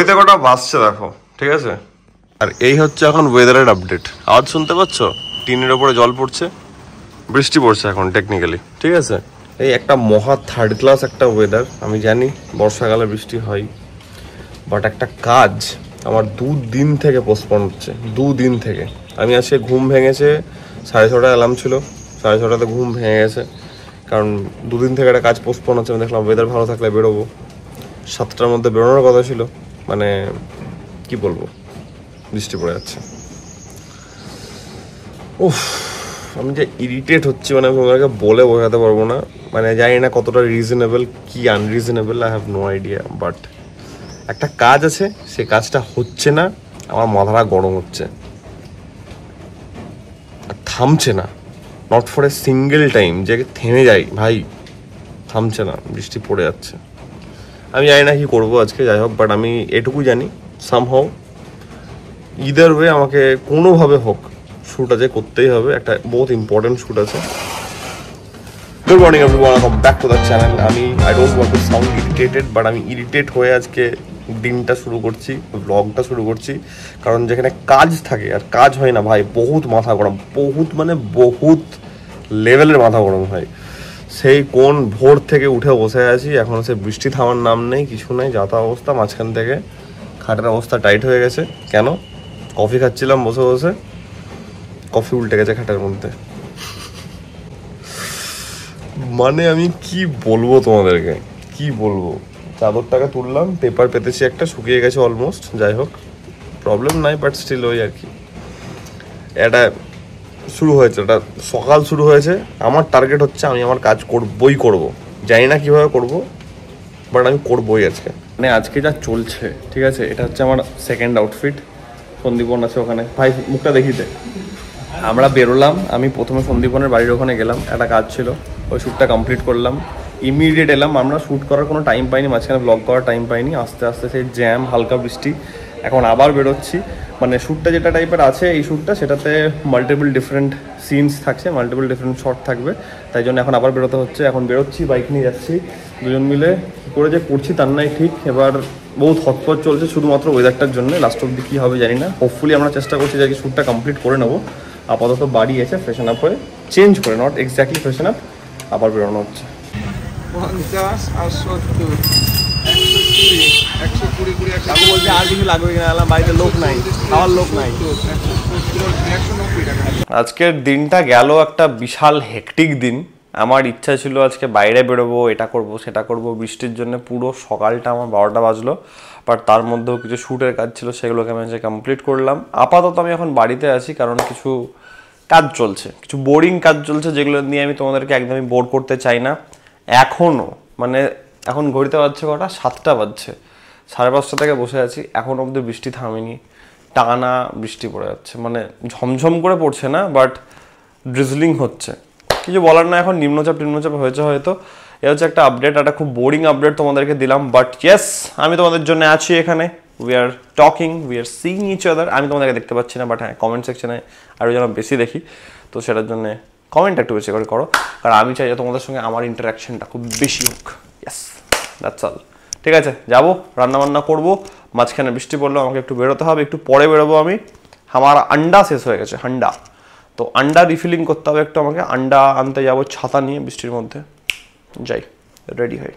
ঘড়িতে কটা বাজছে দেখো, ঠিক আছে? আর এই হচ্ছে এখন ওয়েদারের আপডেট। আওয়াজ শুনতে পাচ্ছ? টিনের ওপরে জল পড়ছে, বৃষ্টি পড়ছে এখন টেকনিক্যালি, ঠিক আছে? এই একটা মহা থার্ড ক্লাস একটা ওয়েদার। আমি জানি বর্ষাকালে বৃষ্টি হয়, বাট একটা কাজ আমার 2 দিন থেকে পোস্টপন হচ্ছে, 2 দিন থেকে। আমি আজকে ঘুম ভেঙেছে 6:30 অ্যালার্ম ছিল, 6:30তে ঘুম ভেঙে গেছে, কারণ 2 দিন থেকে একটা কাজ পোস্টপন হচ্ছে। আমি দেখলাম ওয়েদার ভালো থাকলে বেরোবো, 7টার মধ্যে বেরোনোর কথা ছিল, মানে কি বলবো, বৃষ্টি পড়ে যাচ্ছে। উফ, আমি যে ইরিটেট হচ্ছি, মানে আমি তোমাকে বলে বোঝাতে পারবো না। মানে জানি না কতটা রিজনেবল কি unreasonable, I have no idea, but একটা কাজ আছে, সে কাজটা হচ্ছে না, আমার মাথাটা গরম হচ্ছে, আর থামছে না, not for a single time যে থেমে যাই, ভাই থামছে না, বৃষ্টি পড়ে যাচ্ছে। আমি জানি না কি করবো আজকে, যাই হোক, বাট আমি এটুকু জানি সামহাও ইদার ওয়ে আমাকে কোনোভাবে হোক শ্যুট আজকে করতেই হবে, একটা বহুত ইম্পর্টেন্ট শ্যুট আছে। Good morning everyone, welcome back to the channel. I don't want to sound irritated, but আমি ইরিটেট হয়ে আজকে দিনটা শুরু করছি, ব্লগটা শুরু করছি, কারণ যেখানে কাজ থাকে আর কাজ হয় না ভাই, বহুত মাথা গরম, বহুত মানে বহুত লেভেলের মাথা গরম হয়। সেই কোন ভোর থেকে উঠে বসে আছি, এখন সে বৃষ্টি থামার নাম নেই, কিছু নেই, যাতা অবস্থা। মাঝখান থেকে খাটের অবস্থা টাইট হয়ে গেছে। কেন? কফি খাচ্ছিলাম বসে বসে, কফি উল্টে গেছে খাটের মধ্যে। মানে আমি কি বলবো তোমাদেরকে, কি বলবো। চাদরটাকে তুললাম, পেপার পেতেছি একটা, শুকিয়ে গেছে অলমোস্ট। যাই হোক, প্রবলেম নাই, বাট স্টিল ওই আর কি। এটা শুরু হয়েছে, এটা সকাল শুরু হয়েছে। আমার টার্গেট হচ্ছে আমি আমার কাজ করবই করব, জানি না কীভাবে করব, বাট আমি করবই আজকে। মানে আজকে যা চলছে, ঠিক আছে, এটা হচ্ছে আমার সেকেন্ড আউটফিট। সন্দীপন আছে ওখানে, ভাই মুখটা দেখিতে। আমরা বেরোলাম, আমি প্রথমে সন্দীপনের বাড়ির ওখানে গেলাম, একটা কাজ ছিল, ওই শ্যুটটা কমপ্লিট করলাম, ইমিডিয়েট এলাম। আমরা শ্যুট করার কোনো টাইম পাইনি, মাঝখানে ব্লগ করার টাইম পাইনি, আস্তে আস্তে সেই জ্যাম, হালকা বৃষ্টি, এখন আবার বেরোচ্ছি। মানে শ্যুটটা যেটা টাইপের আছে এই শ্যুটটা, সেটাতে মাল্টিপল ডিফারেন্ট সিনস থাকছে, মাল্টিপল ডিফারেন্ট শট থাকবে, তাই জন্য এখন আবার বেরোতে হচ্ছে। এখন বেরোচ্ছি, বাইক নিয়ে যাচ্ছি, দুজন মিলে কী করে যে করছি তার নাই ঠিক। এবার বহুত হটপট চলছে শুধুমাত্র ওয়েদারটার জন্য, লাস্ট অব্দি কী হবে জানি না। হোপফুলি আমরা চেষ্টা করছি যে শ্যুটটা কমপ্লিট করে নেবো। আপাতত বাড়ি এসে ফ্রেশন আপ হয়ে, চেঞ্জ করে, নট এক্স্যাক্টলি ফ্রেশন আপ, আবার বেরোনো হচ্ছে। 50 আর 70, 120, 120, আমি বলছি আর কিছু লাগবে কিনা, বাড়িতে লোক নাই, খাওয়ার লোক নাই। 190 টাকা। আজকের দিনটা গেল একটা বিশাল হেকটিক দিন। আমার ইচ্ছা ছিল আজকে বাইরে বেরোবো, এটা করব সেটা করব, বৃষ্টির জন্য পুরো সকালটা আমার 12টা বাজলো, বাট তার মধ্যেও কিছু শ্যুটের কাজ ছিল, সেগুলোকে আমি আজকে কমপ্লিট করলাম। আপাতত আমি এখন বাড়িতে আছি, কারণ কিছু কাজ চলছে, কিছু বোরিং কাজ চলছে, যেগুলো নিয়ে আমি তোমাদেরকে একদমই বোর করতে চাই না এখনও। মানে এখন ঘড়িতে বাজছে কটা, 7টা বাজছে, 5:30 থেকে বসে আছি, এখন অবধি বৃষ্টি থামেনি, টানা বৃষ্টি পড়ে যাচ্ছে। মানে ঝমঝম করে পড়ছে না, বাট ড্রিজলিং হচ্ছে। কিছু বলার না, এখন নিম্নচাপ হয়েছে হয়তো। এ হচ্ছে একটা আপডেট, একটা খুব বোরিং আপডেট তোমাদেরকে দিলাম, বাট ইয়েস, আমি তোমাদের জন্য আছি এখানে। We are talking, we are seeing each other. আমি তোমাদেরকে দেখতে পাচ্ছি না, বাট হ্যাঁ, কমেন্ট সেকশনে আরও যেন বেশি দেখি, তো সেটার জন্য কমেন্ট একটু বেশি করে করো, কারণ আমি চাই যে তোমাদের সঙ্গে আমার ইন্টারাকশনটা খুব বেশি হোক। Yes, that's all. ঠিক আছে, যাবো, রান্নাবান্না করবো, মাঝখানে বৃষ্টি পড়লো, আমাকে একটু বেরোতে হবে, একটু পরে বেরোবো আমি। আমার আন্ডা শেষ হয়ে গেছে, হান্ডা, তো আন্ডা রিফিলিং করতে হবে একটু আমাকে। আন্ডা আনতে যাবো ছাতা নিয়ে, বৃষ্টির মধ্যে যাই, রেডি হয়ে।